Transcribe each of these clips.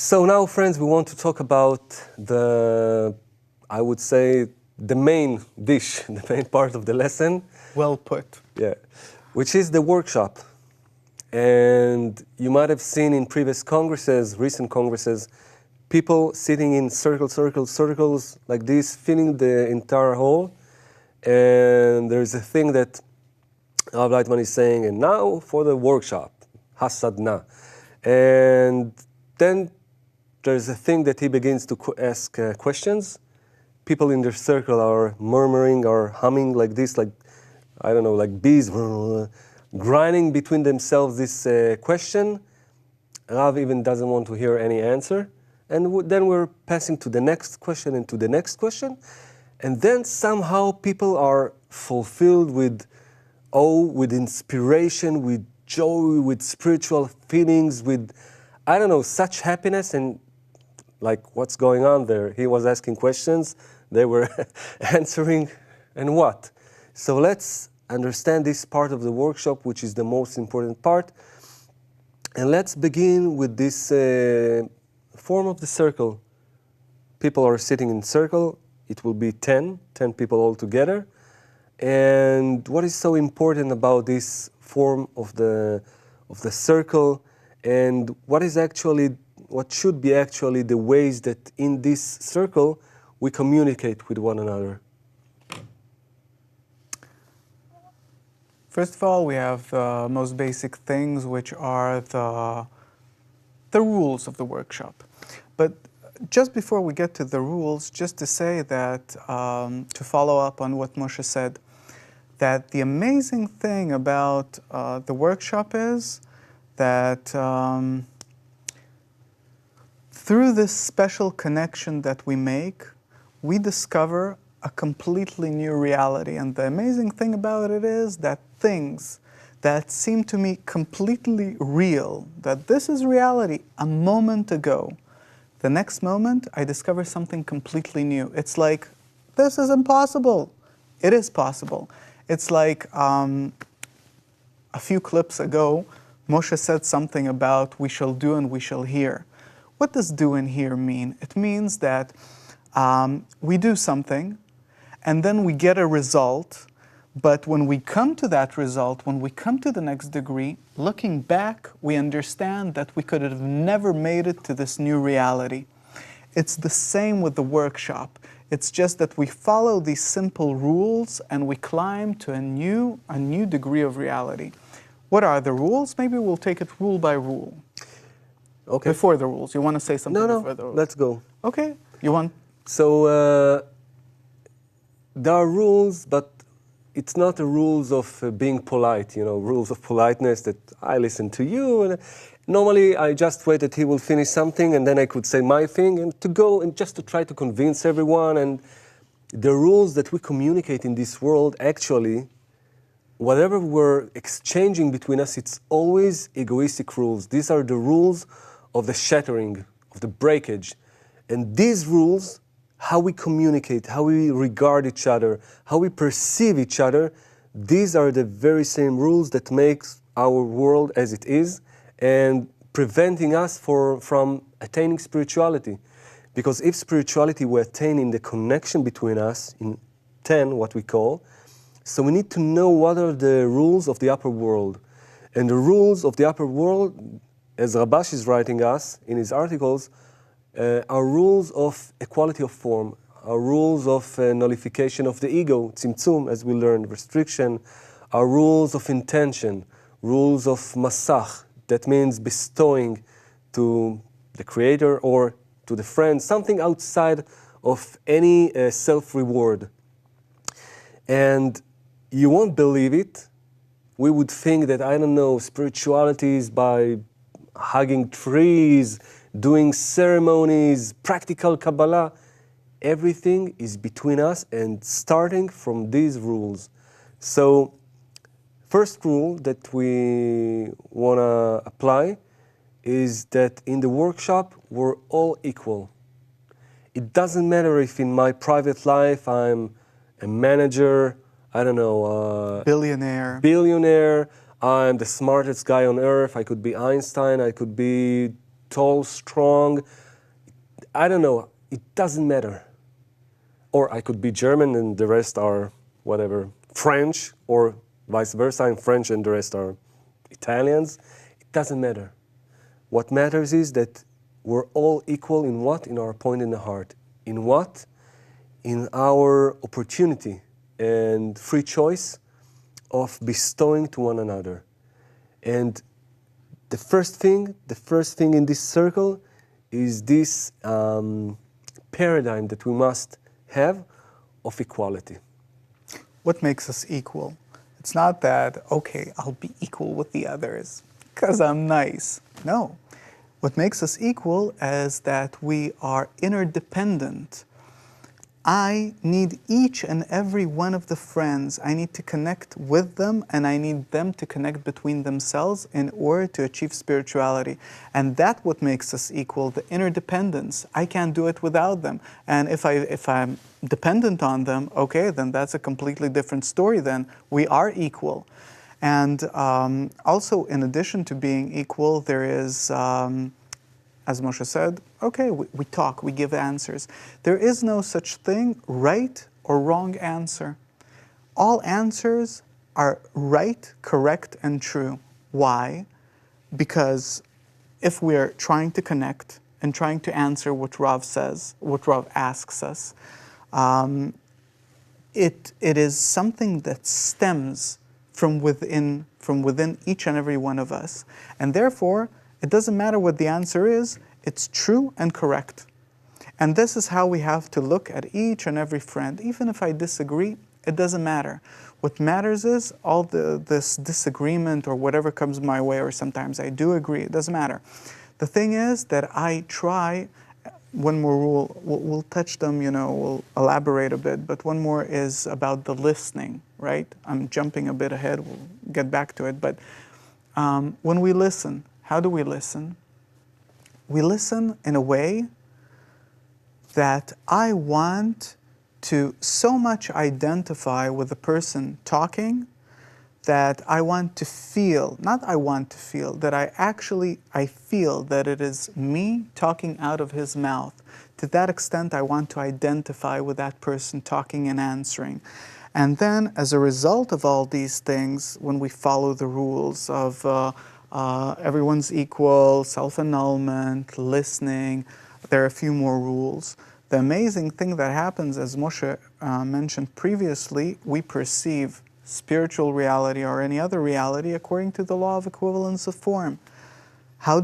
So now, friends, we want to talk about I would say, the main dish, the main part of the lesson. Well put. Yeah, which is the workshop. And you might have seen in previous congresses, recent congresses, people sitting in circles like this, filling the entire hall. And there's a thing that Rav Leitman is saying, and now for the workshop, Hasadna. And then there's a thing that he begins to ask questions. People in their circle are murmuring or humming like this, like, I don't know, like bees, grinding between themselves this question. Rav even doesn't want to hear any answer. And then we're passing to the next question and to the next question. And then somehow people are fulfilled with awe, with inspiration, with joy, with spiritual feelings, with, I don't know, such happiness. And like, what's going on there? He was asking questions, they were answering, and what? So let's understand this part of the workshop, which is the most important part. And let's begin with this form of the circle. People are sitting in circle. It will be 10 people all together. And what is so important about this form of the circle, and what should be actually the ways that in this circle we communicate with one another? First of all, we have the most basic things, which are the rules of the workshop. But just before we get to the rules, just to say that, to follow up on what Moshe said, that the amazing thing about the workshop is that through this special connection that we make, we discover a completely new reality. And the amazing thing about it is that things that seem to me completely real, that this is reality a moment ago, the next moment I discover something completely new. It's like, this is impossible. It is possible. It's like a few clips ago, Moshe said something about we shall do and we shall hear. What does do and hear mean? It means that we do something and then we get a result, but when we come to that result, when we come to the next degree, looking back, we understand that we could have never made it to this new reality. It's the same with the workshop. It's just that we follow these simple rules and we climb to a new degree of reality. What are the rules? Maybe we'll take it rule by rule. Okay. Before the rules. You want to say something before the rules? Let's go. Okay. You want? So there are rules, but it's not the rules of being polite, rules of politeness that I listen to you. And normally, I just wait that he will finish something and then I could say my thing and to go and just to try to convince everyone. And the rules that we communicate in this world, actually, whatever we're exchanging between us, it's always egoistic rules. These are the rules of the shattering, of the breakage. And these rules, how we communicate, how we regard each other, how we perceive each other, these are the very same rules that makes our world as it is and preventing us from attaining spirituality. Because if spirituality were attained in the connection between us, in 10, what we call, so we need to know what are the rules of the upper world. And the rules of the upper world, as Rabash is writing us in his articles, are rules of equality of form, are rules of nullification of the ego, tzimtzum, as we learned, restriction, are rules of intention, rules of masach, that means bestowing to the creator or to the friend, something outside of any self-reward. And you won't believe it. We would think that, I don't know, spirituality is by hugging trees, doing ceremonies, practical Kabbalah. Everything is between us and starting from these rules. So, first rule that we want to apply is that in the workshop, we're all equal. It doesn't matter if in my private life I'm a manager, I don't know, billionaire, I'm the smartest guy on earth, I could be Einstein, I could be tall, strong. I don't know. It doesn't matter. Or I could be German and the rest are whatever, French, or vice versa. I'm French and the rest are Italians. It doesn't matter. What matters is that we're all equal in what? In our point in the heart. In what? In our opportunity and free choice of bestowing to one another. And the first thing in this circle is this paradigm that we must have of equality. What makes us equal? It's not that, okay, I'll be equal with the others because I'm nice. No. What makes us equal is that we are interdependent. I need each and every one of the friends. I need to connect with them, and I need them to connect between themselves in order to achieve spirituality. And that's what makes us equal, the interdependence. I can't do it without them. And if I'm dependent on them, okay, then that's a completely different story then. We are equal. And also, in addition to being equal, there is, as Moshe said, okay, we talk, we give answers. There is no such thing, right or wrong answer. All answers are right, correct, and true. Why? Because if we're trying to connect and trying to answer what Rav says, what Rav asks us, it is something that stems from within each and every one of us. And therefore, it doesn't matter what the answer is, it's true and correct. And this is how we have to look at each and every friend. Even if I disagree, it doesn't matter. What matters is all this disagreement or whatever comes my way, or sometimes I do agree, it doesn't matter. The thing is that I try, one more rule, we'll touch them, we'll elaborate a bit, but one more is about the listening, right? I'm jumping a bit ahead, we'll get back to it, but when we listen, how do we listen? We listen in a way that I want to so much identify with the person talking that I want to feel, not I want to feel, that I feel that it is me talking out of his mouth. To that extent, I want to identify with that person talking and answering. And then, as a result of all these things, when we follow the rules of everyone's equal, self-annulment, listening, there are a few more rules. The amazing thing that happens, as Moshe mentioned previously, we perceive spiritual reality or any other reality according to the law of equivalence of form. How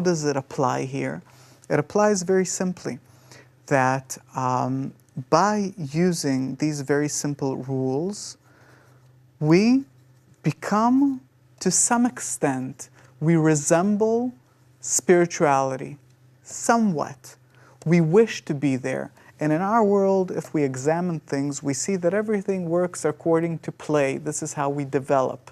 does it apply here? It applies very simply that by using these very simple rules, we become, to some extent, we resemble spirituality, somewhat. We wish to be there. And in our world, if we examine things, we see that everything works according to play. This is how we develop.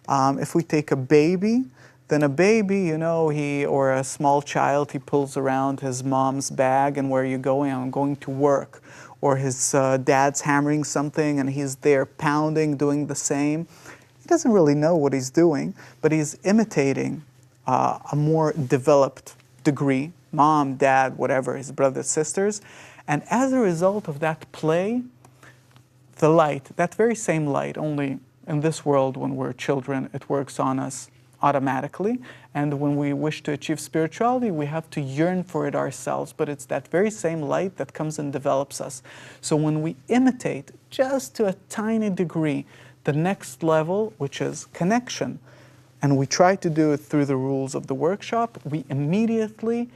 If we take a baby, then a baby, or a small child, he pulls around his mom's bag, and where are you going? I'm going to work. Or his dad's hammering something, and he's there pounding, doing the same. He doesn't really know what he's doing, but he's imitating a more developed degree, mom, dad, whatever, his brothers, sisters. And as a result of that play, the light, that very same light, only in this world when we're children, it works on us automatically. And when we wish to achieve spirituality, we have to yearn for it ourselves. But it's that very same light that comes and develops us. So when we imitate, just to a tiny degree, the next level, which is connection, and we try to do it through the rules of the workshop, we immediately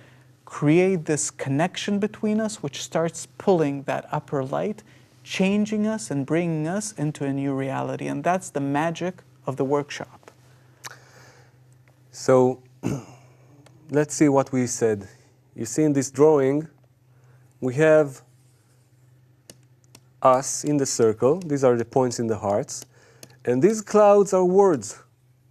create this connection between us, which starts pulling that upper light, changing us and bringing us into a new reality. And that's the magic of the workshop. So let's see what we said. You see in this drawing, we have us in the circle. These are the points in the hearts. And these clouds are words.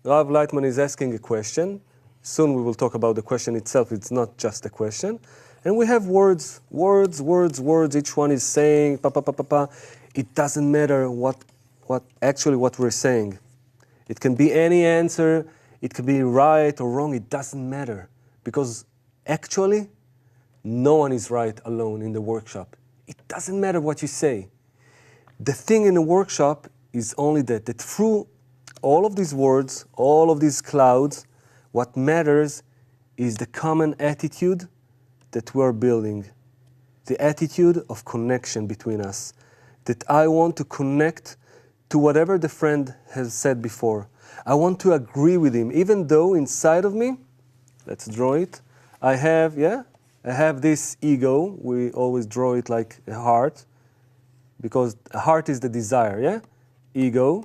Rav Lightman is asking a question. Soon we will talk about the question itself. It's not just a question. And we have words, words, words, words. Each one is saying, pa, pa, pa, pa, pa. It doesn't matter what we're saying. It can be any answer. It can be right or wrong. It doesn't matter. because actually no one is right alone in the workshop. It doesn't matter what you say. The thing in the workshop is only that through all of these words, all of these clouds, what matters is the common attitude that we're building. The attitude of connection between us. That I want to connect to whatever the friend has said before. I want to agree with him, even though inside of me, let's draw it, I have this ego. We always draw it like a heart, because a heart is the desire, yeah? Ego.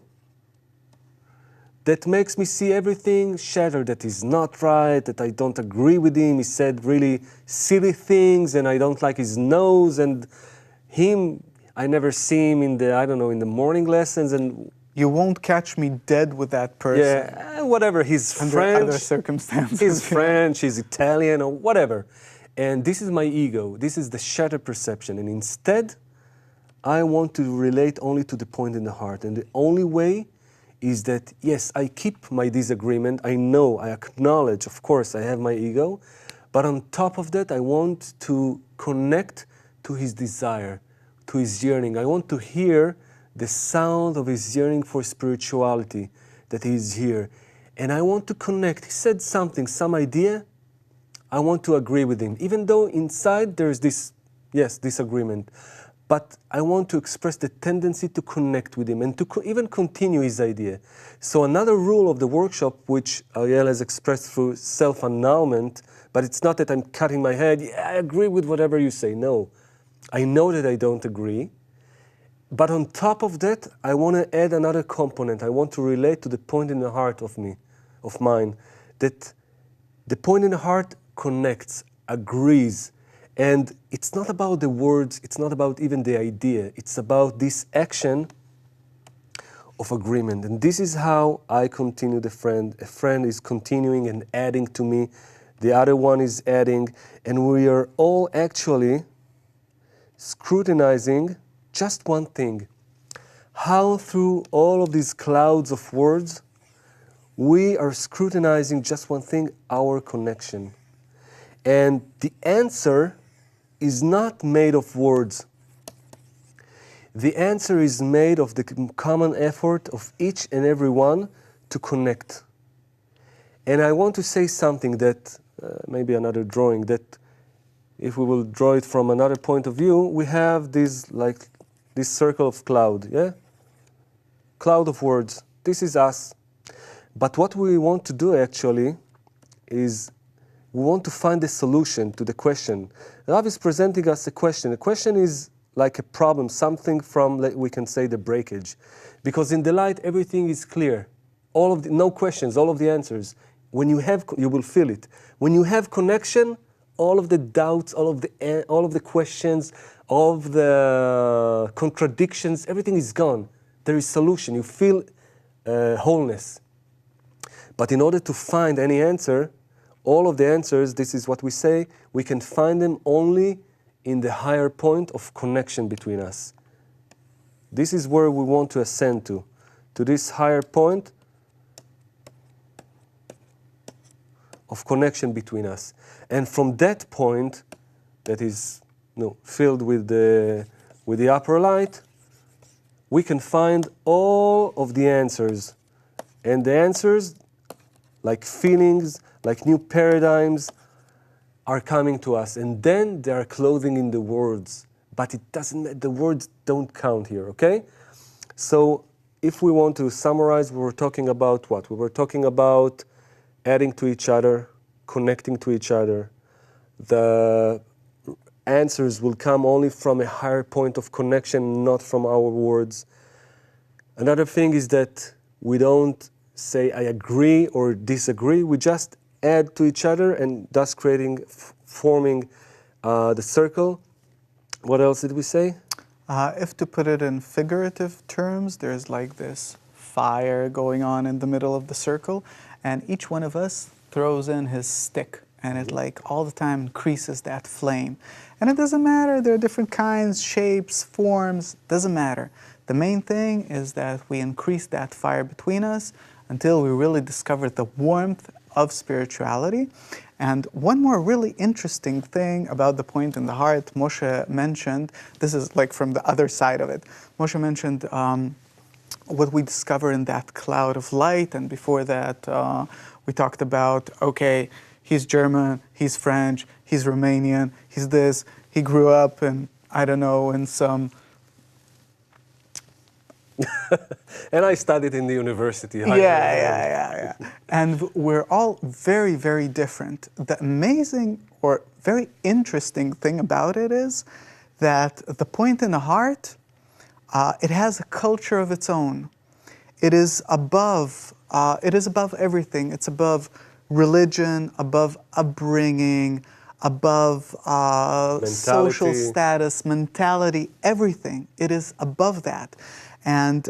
That makes me see everything shattered, that is not right, that I don't agree with him. He said really silly things, and I don't like his nose, and him, I never see him in the, in the morning lessons, and You won't catch me dead with that person. yeah, whatever, he's Under French. other circumstances. He's French, he's Italian, or whatever. And this is my ego. This is the shattered perception. And instead, I want to relate only to the point in the heart. And the only way is that, yes, I keep my disagreement. I know, I acknowledge, of course, I have my ego. But on top of that, I want to connect to his desire, to his yearning. I want to hear the sound of his yearning for spirituality, that he is here. And I want to connect. He said something, some idea. I want to agree with him, even though inside there's this, yes, disagreement. But I want to express the tendency to connect with him and to even continue his idea. So another rule of the workshop, which Ariel has expressed through self-annulment, but it's not that I'm cutting my head, yeah, I agree with whatever you say. No, I know that I don't agree. But on top of that, I want to add another component. I want to relate to the point in the heart of mine, that the point in the heart connects, agrees. And it's not about the words, it's not about even the idea. It's about this action of agreement. And this is how I continue the friend. A friend is continuing and adding to me. The other one is adding. And we are all actually scrutinizing just one thing. How through all of these clouds of words, we are scrutinizing just one thing, our connection. And the answer is not made of words. The answer is made of the common effort of each and every one to connect. And I want to say something that, maybe another drawing, that if we will draw it from another point of view, we have this circle of cloud, yeah? Cloud of words. This is us. But what we want to do actually is we want to find a solution to the question. Rav is presenting us a question. The question is like a problem, something from, we can say, the breakage. Because in the light, everything is clear. No questions, all of the answers. When you have, you will feel it. When you have connection, all of the doubts, all of the questions, all of the contradictions, everything is gone. There is solution. You feel wholeness. But in order to find any answer, all of the answers, this is what we say, we can find them only in the higher point of connection between us. This is where we want to ascend to this higher point of connection between us. And from that point, that is filled with the upper light, we can find all of the answers. And the answers, like feelings, like new paradigms, are coming to us. And then they are clothing in the words. But it doesn't, the words don't count here, okay? So if we want to summarize, we were talking about what? We were talking about adding to each other, connecting to each other. The answers will come only from a higher point of connection, not from our words. Another thing is that we don't say I agree or disagree. We just add to each other and thus forming the circle. What else did we say? If to put it in figurative terms, there's like this fire going on in the middle of the circle, and each one of us throws in his stick, and it like all the time increases that flame. And it doesn't matter, there are different kinds, shapes, forms, doesn't matter. The main thing is that we increase that fire between us until we really discover the warmth of spirituality. And one more really interesting thing about the point in the heart, Moshe mentioned, this is like from the other side of it. Moshe mentioned what we discover in that cloud of light, and before that we talked about, okay, he's German, he's French, he's Romanian, he's this, he grew up in, I don't know, in some... And I studied in the university. Yeah. And we're all very, very different. The amazing or very interesting thing about it is that the point in the heart, it has a culture of its own. It is above everything. It's above religion, above upbringing, above social status, mentality, everything. It is above that. And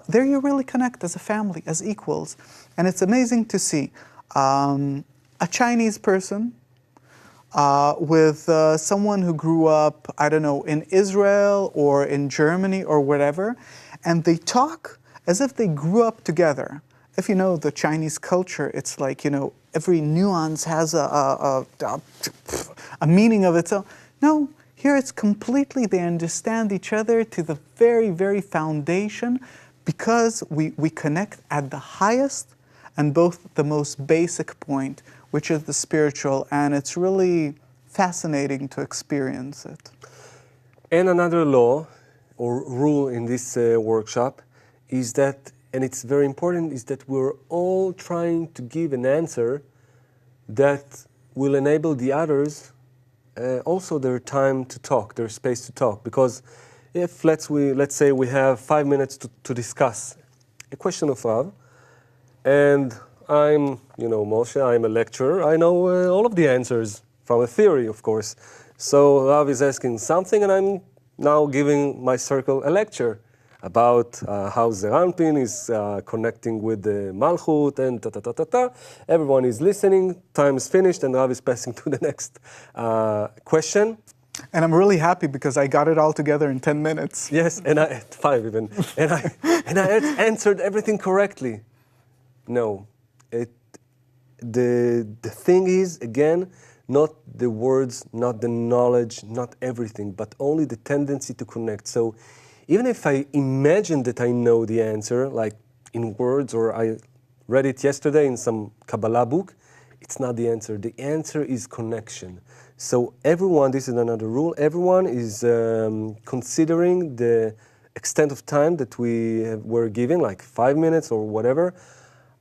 there you really connect as a family, as equals. And it's amazing to see a Chinese person with someone who grew up, I don't know, in Israel or in Germany or whatever, and they talk as if they grew up together. If you know the Chinese culture, it's like, you know, every nuance has a meaning of its own. No, here it's completely, they understand each other to the very, very foundation, because we connect at the highest and both the most basic point, which is the spiritual, and it's really fascinating to experience it. And another law or rule in this workshop is that, and it's very important, is that we're all trying to give an answer that will enable the others also their time to talk, their space to talk. Because if, let's say we have 5 minutes to discuss a question of Rav, and I'm, you know, Moshe, I'm a lecturer, I know all of the answers from a theory, of course. So Rav is asking something, and I'm now giving my circle a lecture about how Zeranpin is connecting with the Malchut and ta-ta-ta-ta-ta. Everyone is listening, time is finished, and Rav is passing to the next question. And I'm really happy because I got it all together in 10 minutes. Yes, and I, 5 even. And I answered everything correctly. No. The thing is, again, not the words, not the knowledge, not everything, but only the tendency to connect. So even if I imagine that I know the answer, like in words, or I read it yesterday in some Kabbalah book, it's not the answer. The answer is connection. So everyone, this is another rule, everyone is considering the extent of time that were given, like 5 minutes or whatever.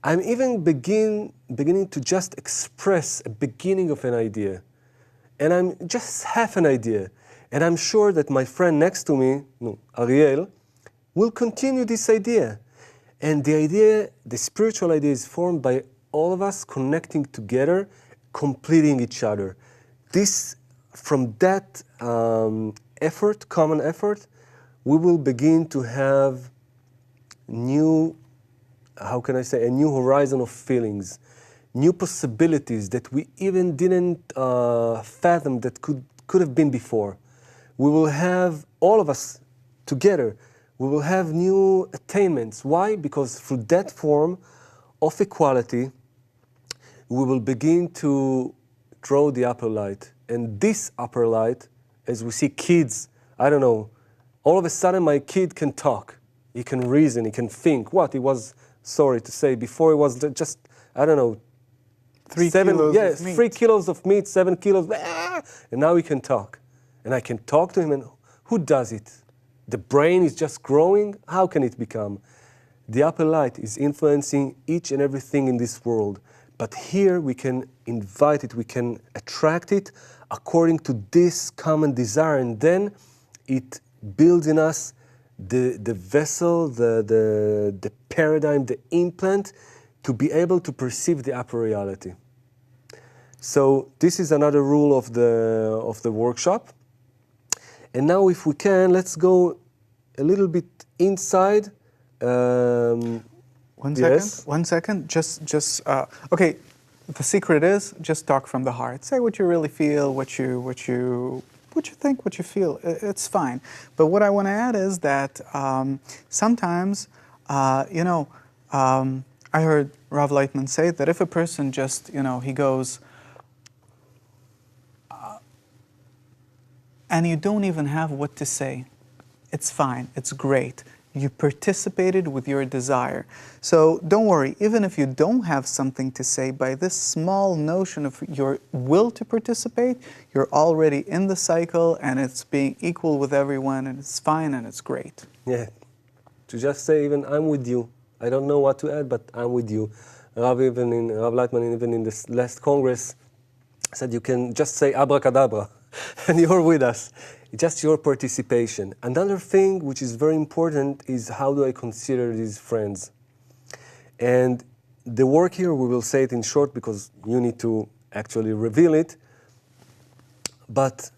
I'm even beginning to just express a beginning of an idea. And I'm just half an idea. And I'm sure that my friend next to me, Ariel, will continue this idea. And the idea, the spiritual idea, is formed by all of us connecting together, completing each other. From that effort, common effort, we will begin to have new, how can I say, a new horizon of feelings, new possibilities that we even didn't fathom that could have been before. We will have, all of us together, we will have new attainments. Why? Because through that form of equality, we will begin to draw the upper light. And this upper light, as we see kids, I don't know, all of a sudden my kid can talk. He can reason, he can think. What? He was, sorry to say, before he was just, I don't know, 3 kilos of meat. 3 kilos of meat, 7 kilos, and now he can talk. And I can talk to him, and who does it? The brain is just growing? How can it become? The upper light is influencing each and everything in this world. But here we can invite it, we can attract it according to this common desire, and then it builds in us the vessel, the paradigm, the implant, to be able to perceive the upper reality. So this is another rule of the workshop. And now, if we can, let's go a little bit inside. One second. Just okay. The secret is just talk from the heart. Say what you really feel, what you think, what you feel. It's fine. But what I want to add is that sometimes, I I heard Rav Lightman say that if a person just, he goes, and you don't even have what to say, it's fine, it's great. You participated with your desire. So don't worry, even if you don't have something to say, by this small notion of your will to participate, you're already in the cycle and it's being equal with everyone and it's fine and it's great. Yeah, to just say even, I'm with you. I don't know what to add, but I'm with you. Rav Lightman, even in this last Congress, said you can just say abracadabra and you're with us. It's just your participation. Another thing which is very important is how do I consider these friends? And the work here, we will say it in short because you need to actually reveal it. But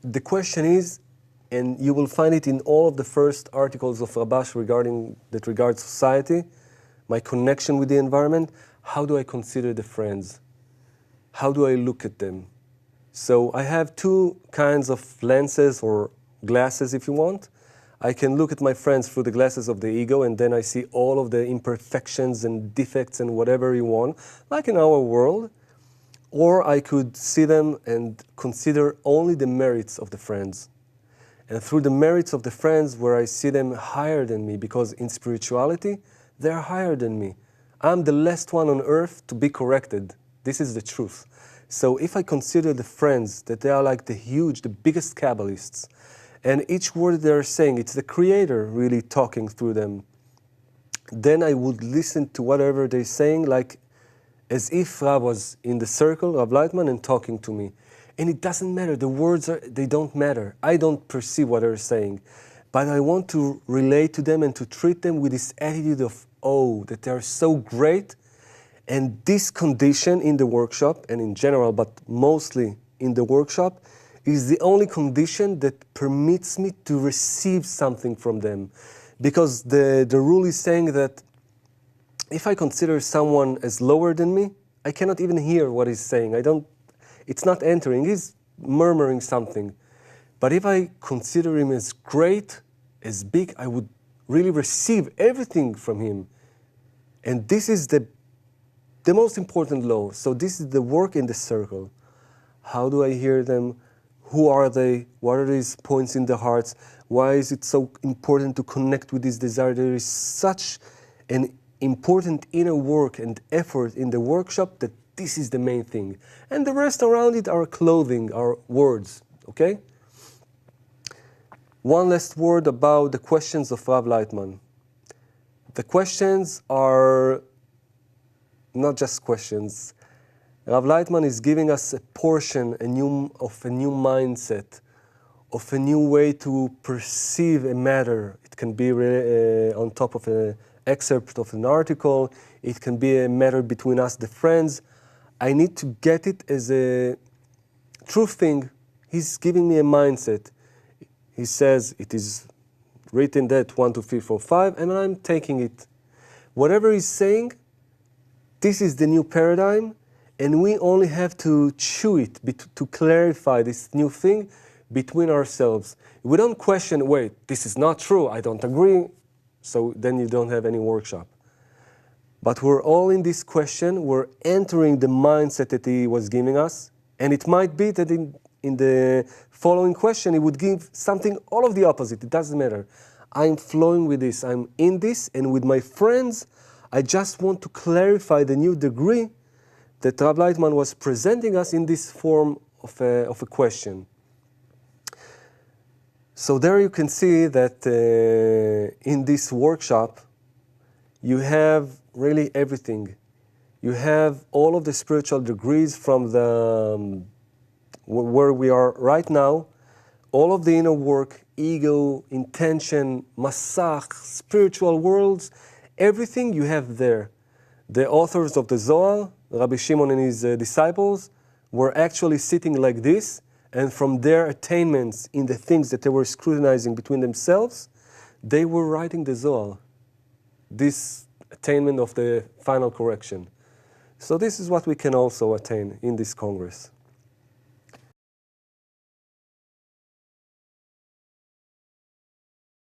the question is, and you will find it in all of the first articles of Rabash that regards society, my connection with the environment, how do I consider the friends? How do I look at them? So I have two kinds of lenses or glasses, if you want. I can look at my friends through the glasses of the ego, and then I see all of the imperfections and defects and whatever you want, like in our world. Or I could see them and consider only the merits of the friends. And through the merits of the friends, where I see them higher than me, because in spirituality, they're higher than me. I'm the last one on earth to be corrected. This is the truth. So if I consider the friends, that they are like the biggest Kabbalists, and each word they're saying, it's the Creator really talking through them, then I would listen to whatever they're saying, like as if Rav was in the circle, Rav Lightman, and talking to me. And it doesn't matter, the words, they don't matter. I don't perceive what they're saying. But I want to relate to them and to treat them with this attitude of awe, that they're so great. And this condition in the workshop, and in general, but mostly in the workshop, is the only condition that permits me to receive something from them. Because the rule is saying that if I consider someone as lower than me, I cannot even hear what he's saying. It's not entering, he's murmuring something. But if I consider him as great, as big, I would really receive everything from him. And this is the most important law. So this is the work in the circle. How do I hear them? Who are they? What are these points in the hearts? Why is it so important to connect with this desire? There is such an important inner work and effort in the workshop that this is the main thing. And the rest around it are clothing, are words, okay? One last word about the questions of Rav Lightman. The questions are not just questions. Rav Lightman is giving us a portion of a new mindset, of a new way to perceive a matter. It can be on top of an excerpt of an article. It can be a matter between us, the friends. I need to get it as a true thing. He's giving me a mindset. He says it is written that 1, 2, 3, 4, 5, and I'm taking it. Whatever he's saying, this is the new paradigm, and we only have to chew it, to clarify this new thing between ourselves. We don't question, wait, this is not true, I don't agree, so then you don't have any workshop. But we're all in this question, we're entering the mindset that he was giving us, and it might be that in the following question he would give something all of the opposite, it doesn't matter. I'm flowing with this, I'm in this, and with my friends, I just want to clarify the new degree that Rav Lightman was presenting us in this form of a question. So there you can see that in this workshop, you have really everything. You have all of the spiritual degrees from where we are right now, all of the inner work, ego, intention, masach, spiritual worlds, everything you have there. The authors of the Zohar, Rabbi Shimon and his disciples, were actually sitting like this, and from their attainments in the things that they were scrutinizing between themselves, they were writing the Zohar. This attainment of the final correction. So this is what we can also attain in this Congress.